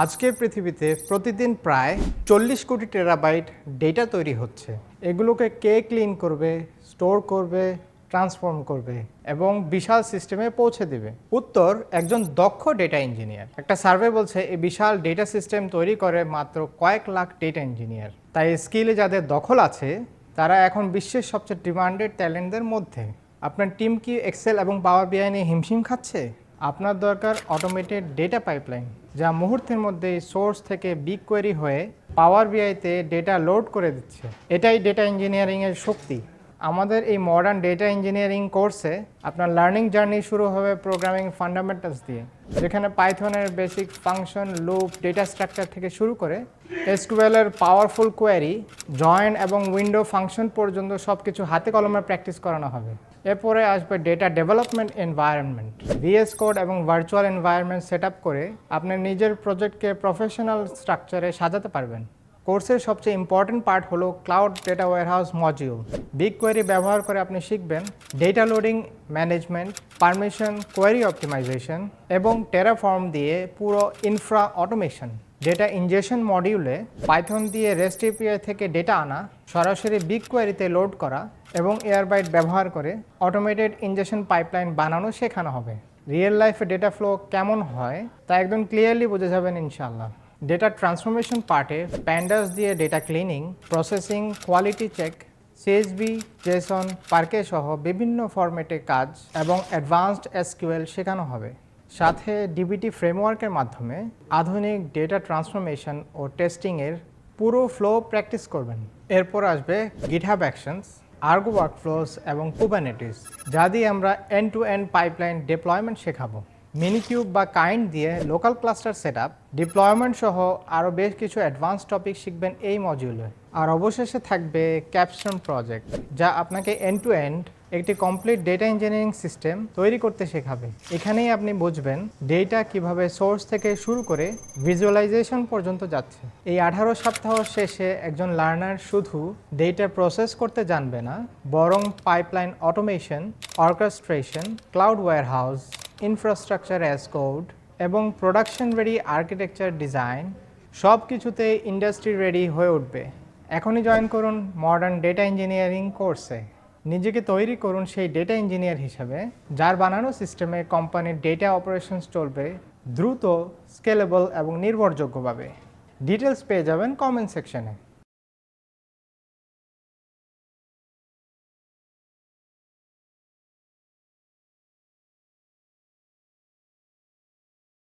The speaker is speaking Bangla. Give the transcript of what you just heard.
আজকের পৃথিবীতে প্রতিদিন প্রায় 40 কোটি টেরাবাইট ডেটা তৈরি হচ্ছে। এগুলোকে কে ক্লিন করবে, স্টোর করবে, ট্রান্সফর্ম করবে এবং বিশাল সিস্টেমে পৌঁছে দেবে? উত্তর, একজন দক্ষ ডেটা ইঞ্জিনিয়ার। একটা সার্ভে বলছে এই বিশাল ডেটা সিস্টেম তৈরি করে মাত্র কয়েক লাখ ডেটা ইঞ্জিনিয়ার। তাই স্কিলে যাদের দখল আছে তারা এখন বিশ্বের সবচেয়ে ডিমান্ডেড ট্যালেন্টদের মধ্যে। আপনার টিম কি এক্সেল এবং পাওয়ার বিআই নিয়ে হিমশিম খাচ্ছে? আপনার দরকার অটোমেটেড ডেটা পাইপলাইন, যা মুহূর্তের মধ্যেই সোর্স থেকে বিগ কোয়েরি হয়ে পাওয়ার বিআইতে ডেটা লোড করে দিচ্ছে। এটাই ডেটা ইঞ্জিনিয়ারিংয়ের শক্তি। আমাদের এই মডার্ন ডেটা ইঞ্জিনিয়ারিং কোর্সে আপনার লার্নিং জার্নি শুরু হবে প্রোগ্রামিং ফান্ডামেন্টালস দিয়ে, যেখানে পাইথনের basic function, loop, data structure থেকে শুরু করে এসকিউএলের পাওয়ারফুল কোয়েরি, জয়েন এবং উইন্ডো ফাংশন পর্যন্ত সব কিছু হাতে কলমে প্র্যাকটিস করানো হবে। এরপরে আসবে data development environment. VS code এবং ভার্চুয়াল এনভায়রনমেন্ট সেট আপ করে আপনি নিজের প্রজেক্টকে প্রফেশনাল স্ট্রাকচারে সাজাতে পারবেন। কোর্সের সবচেয়ে ইম্পর্টেন্ট পার্ট হলো cloud data warehouse module. BigQuery ব্যবহার করে আপনি শিখবেন data loading management, permission, query optimization এবং টেরাফর্ম দিয়ে পুরো ইনফ্রা অটোমেশন। ডেটা ইনজেকশন মডিউলে পাইথন দিয়ে রেস্ট এপিআই থেকে ডেটা আনা, সরাসরি বিগ কোয়েরিতে লোড করা এবং এয়ারবাইট ব্যবহার করে অটোমেটেড ইনজেকশন পাইপলাইন বানানো শেখানো হবে। রিয়েল লাইফে ডেটা ফ্লো কেমন হয় তা একদম ক্লিয়ারলি বুঝে যাবেন ইনশাআল্লাহ। ডেটা ট্রান্সফরমেশন পার্টে প্যান্ডাস দিয়ে data cleaning, processing, quality check, CSV, JSON, Parquet সহ বিভিন্ন ফরম্যাটে কাজ এবং অ্যাডভান্সড এসকিউএল শেখানো হবে। সাথে ডিবিটি ফ্রেমওয়ার্কের মাধ্যমে আধুনিক ডেটা ট্রান্সফরমেশন ও টেস্টিংয়ের পুরো ফ্লো প্র্যাকটিস করবেন। এরপর আসবে গিটহাব অ্যাকশনস, আর্গো ওয়ার্কফ্লোস এবং কুবারনেটিস, যা দিয়ে আমরা end to end pipeline deployment শেখাবো। মিনিকিউব বা কাইন্ড দিয়ে local cluster set up, deployment সহ আরও বেশ কিছু অ্যাডভান্স টপিক শিখবেন এই মডিউলে। আর অবশেষে থাকবে ক্যাপস্টোন প্রজেক্ট, যা আপনাকে এন্ড টু এন্ড একটি কমপ্লিট ডেটা ইঞ্জিনিয়ারিং সিস্টেম তৈরি করতে শেখাবে। এখানেই আপনি বুঝবেন ডেটা কিভাবে সোর্স থেকে শুরু করে ভিজুয়ালাইজেশন পর্যন্ত যাচ্ছে। এই 18 সপ্তাহ শেষে একজন লার্নার শুধু ডেটা প্রসেস করতে জানবে না, বরং pipeline automation, orchestration, cloud warehouse, infrastructure as code এবং প্রোডাকশন রেডি আর্কিটেকচার ডিজাইন সব কিছুতে ইন্ডাস্ট্রি রেডি হয়ে উঠবে। এখনই জয়েন করুন মডার্ন ডেটা ইঞ্জিনিয়ারিং কোর্সে। নিজেকে তৈরি করুন সেই ডেটা ইঞ্জিনিয়ার হিসেবে যার বানানো সিস্টেমে কোম্পানির ডেটা অপারেশনস চলবে দ্রুত, স্কেলেবল এবং নির্ভরযোগ্যভাবে। ডিটেলস পেয়ে যাবেন কমেন্ট সেকশনে।